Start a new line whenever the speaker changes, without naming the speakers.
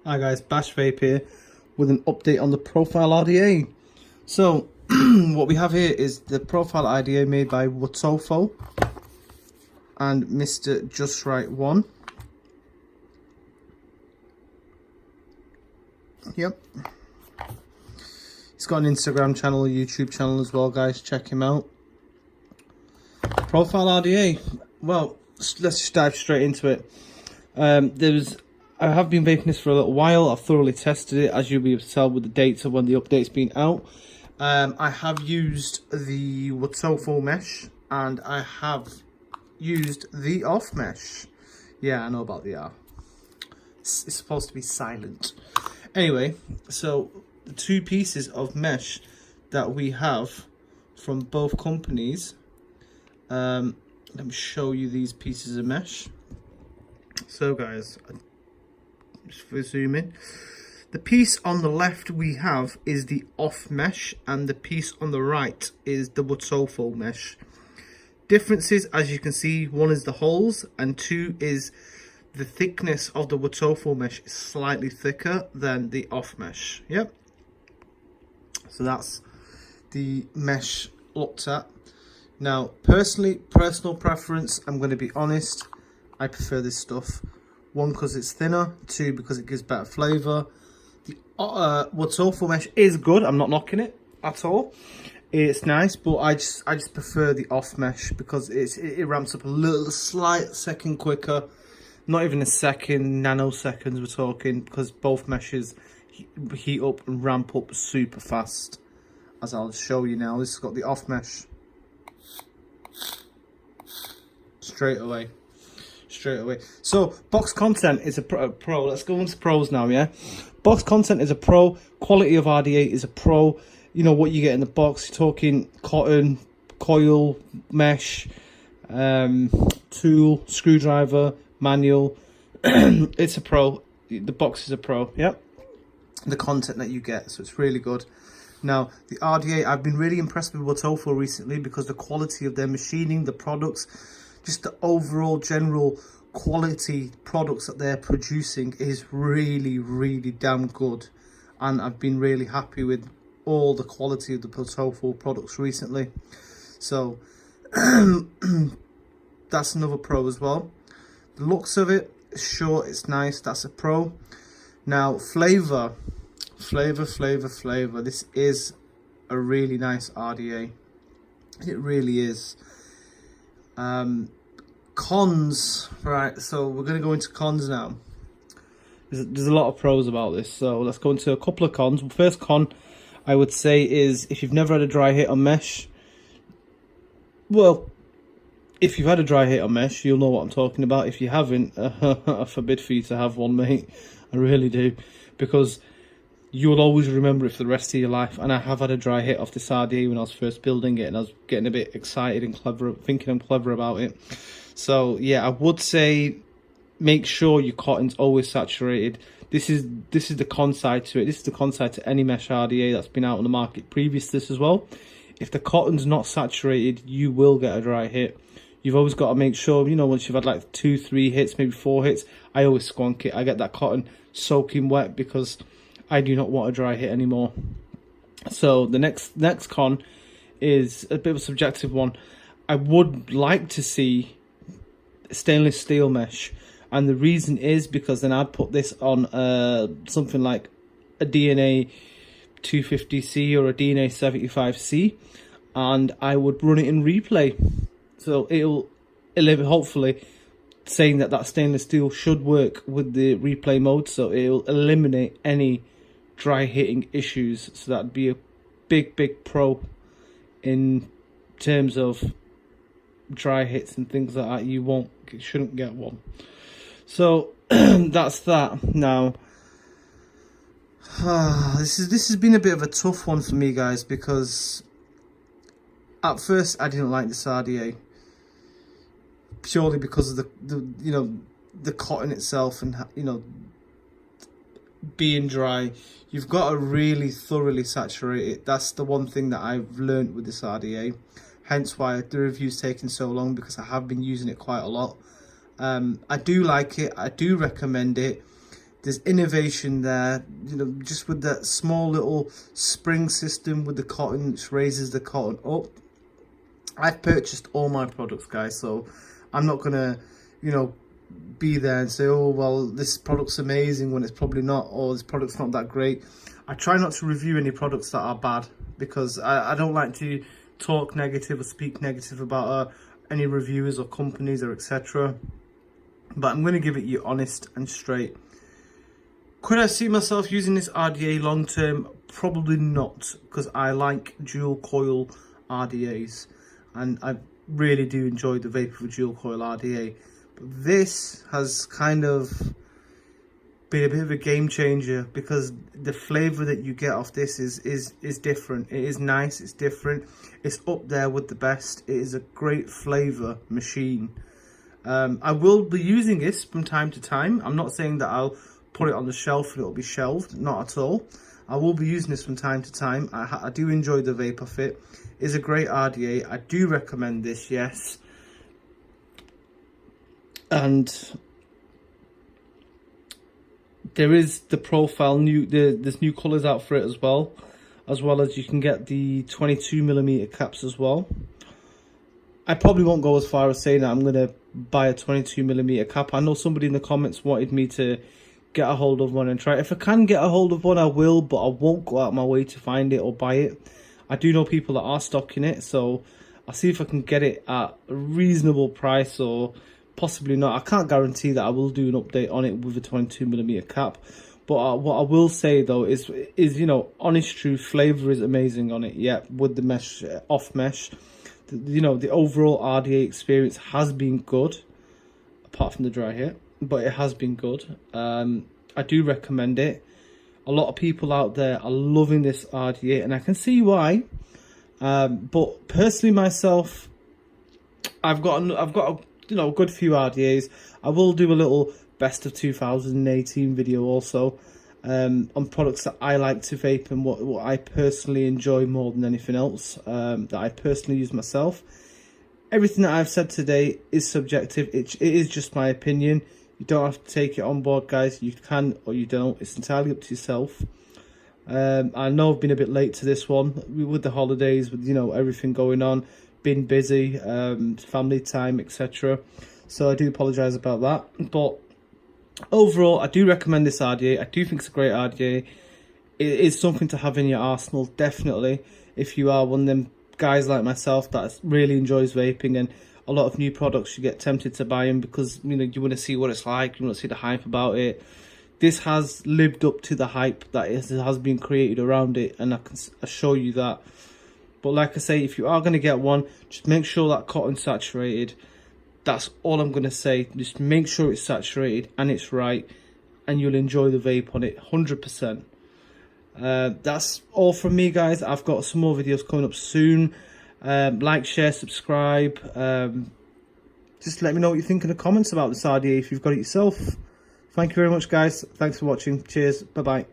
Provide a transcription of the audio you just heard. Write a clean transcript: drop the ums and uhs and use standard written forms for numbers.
Hi guys, Bash Vape here with an update on the Profile RDA. So what we have here is the Profile RDA made by Wotofo and Mr. Just Right One. Yep. He's got an Instagram channel, a YouTube channel as well, guys. Check him out. Profile RDA. Well, let's just dive straight into it. I have been vaping this for a little while. I've thoroughly tested it, as you'll be able to tell with the dates of when the update's been out. I have used the Wotofo mesh and I have used the off mesh. Yeah, I know about the R. It's supposed to be silent. Anyway, so the two pieces of mesh that we have from both companies. Let me show you these pieces of mesh. So guys, just zoom in. The piece on the left we have is the off mesh, and the piece on the right is the Wotofo mesh. Differences, as you can see, one is the holes, and two is the thickness of the Wotofo mesh is slightly thicker than the off mesh. Yep. So that's the mesh looked at. Now, personal preference, I'm going to be honest, I prefer this stuff. One, because it's thinner. Two, because it gives better flavour. The Wotofo mesh is good. I'm not knocking it at all. It's nice, but I just prefer the off mesh because it ramps up a slight second quicker. Not even a second, nanoseconds we're talking, because both meshes heat up and ramp up super fast. As I'll show you now, this has got the off mesh. Straight away. So box content is a pro. Let's go into pros now. Yeah, box content is a pro. Quality of RDA is a pro. You know what you get in the box. You're talking cotton, coil, mesh, tool, screwdriver, manual. It's a pro. The box is a pro. Yep. The content that you get, so it's really good. Now the RDA, I've been really impressed with Wotofo recently because the quality of their machining, the products, just the overall general quality products that they're producing is really damn good, and I've been really happy with all the quality of the Wotofo products recently. So that's another pro as well. The looks of it, sure, it's nice, that's a pro. Now flavor. This is a really nice RDA. It really is. Cons, right, so we're going to go into cons now. There's a lot of pros about this, so let's go into a couple of cons. First con I would say is if you've never had a dry hit on mesh, well, if you've had a dry hit on mesh, you'll know what I'm talking about. If you haven't, I forbid for you to have one, mate. I really do, because you will always remember it for the rest of your life. And I have had a dry hit off this RDA when I was first building it, and I was getting a bit excited and clever, thinking I'm clever about it. So yeah, I would say make sure your cotton's always saturated. This is the con side to it. This is the con side to any mesh RDA that's been out on the market previous to this as well. If the cotton's not saturated, you will get a dry hit. You've always got to make sure, you know, once you've had like 2-3 hits, maybe 4 hits, I always squonk it. I get that cotton soaking wet because I do not want a dry hit anymore. So the next con is a bit of a subjective one. I would like to see stainless steel mesh, and the reason is because then I'd put this on something like a DNA 250C or a DNA 75C, and I would run it in replay. So it'll hopefully, saying that stainless steel should work with the replay mode, so it'll eliminate any dry hitting issues. So that'd be a big pro in terms of dry hits and things like that. You shouldn't get one. So that's that. Now this has been a bit of a tough one for me, guys, because at first I didn't like this RDA purely because of the cotton itself, and being dry. You've got to really thoroughly saturate it. That's the one thing that I've learned with this RDA, hence why the review's taken so long, because I have been using it quite a lot. I do like it, I do recommend it. There's innovation there, you know, just with that small little spring system with the cotton, which raises the cotton up. I've purchased all my products, guys, so I'm not gonna, you know, be there and say, oh well, this product's amazing when it's probably not, or this product's not that great. I try not to review any products that are bad, because I don't like to talk negative or speak negative about any reviewers or companies or etc. But I'm going to give it you honest and straight. Could I see myself using this RDA long term? Probably not, because I like dual coil RDAs, and I really do enjoy the vape of a dual coil RDA. But this has kind of been a bit of a game changer, because the flavour that you get off this is different. It is nice, it's different, it's up there with the best. It is a great flavour machine. I will be using this from time to time. I'm not saying that I'll put it on the shelf and it'll be shelved, not at all. I will be using this from time to time. I do enjoy the vape of it. It's a great RDA. I do recommend this, yes. And there is the profile, there's new colours out for it as well as you can get the 22mm caps as well. I probably won't go as far as saying that I'm going to buy a 22mm cap. I know somebody in the comments wanted me to get a hold of one and try it. If I can get a hold of one, I will, but I won't go out my way to find it or buy it. I do know people that are stocking it, so I'll see if I can get it at a reasonable price, or possibly not. I can't guarantee that I will do an update on it with a 22mm cap. But what I will say though is you know, honest truth, flavour is amazing on it. Yeah, with the mesh, off mesh. You know, the overall RDA experience has been good, apart from the dry hit, but it has been good. I do recommend it. A lot of people out there are loving this RDA, and I can see why. But personally, myself, I've got a, you know, a good few RDAs. I will do a little best of 2018 video also, on products that I like to vape and what I personally enjoy more than anything else, that I personally use myself. Everything that I've said today is subjective. It is just my opinion. You don't have to take it on board, guys. You can or you don't. It's entirely up to yourself. I know I've been a bit late to this one with the holidays, with, you know, everything going on, been busy, family time, etc. So I do apologise about that. But overall, I do recommend this RDA. I do think it's a great RDA. It is something to have in your arsenal, definitely, if you are one of them guys like myself that really enjoys vaping, and a lot of new products you get tempted to buy them because, you know, you want to see what it's like, you want to see the hype about it. This has lived up to the hype that has been created around it, and I can assure you that. But like I say, if you are going to get one, just make sure that cotton's saturated. That's all I'm going to say. Just make sure it's saturated and it's right, and you'll enjoy the vape on it 100%. That's all from me, guys. I've got some more videos coming up soon. Like, share, subscribe. Just let me know what you think in the comments about this RDA if you've got it yourself. Thank you very much, guys. Thanks for watching. Cheers. Bye-bye.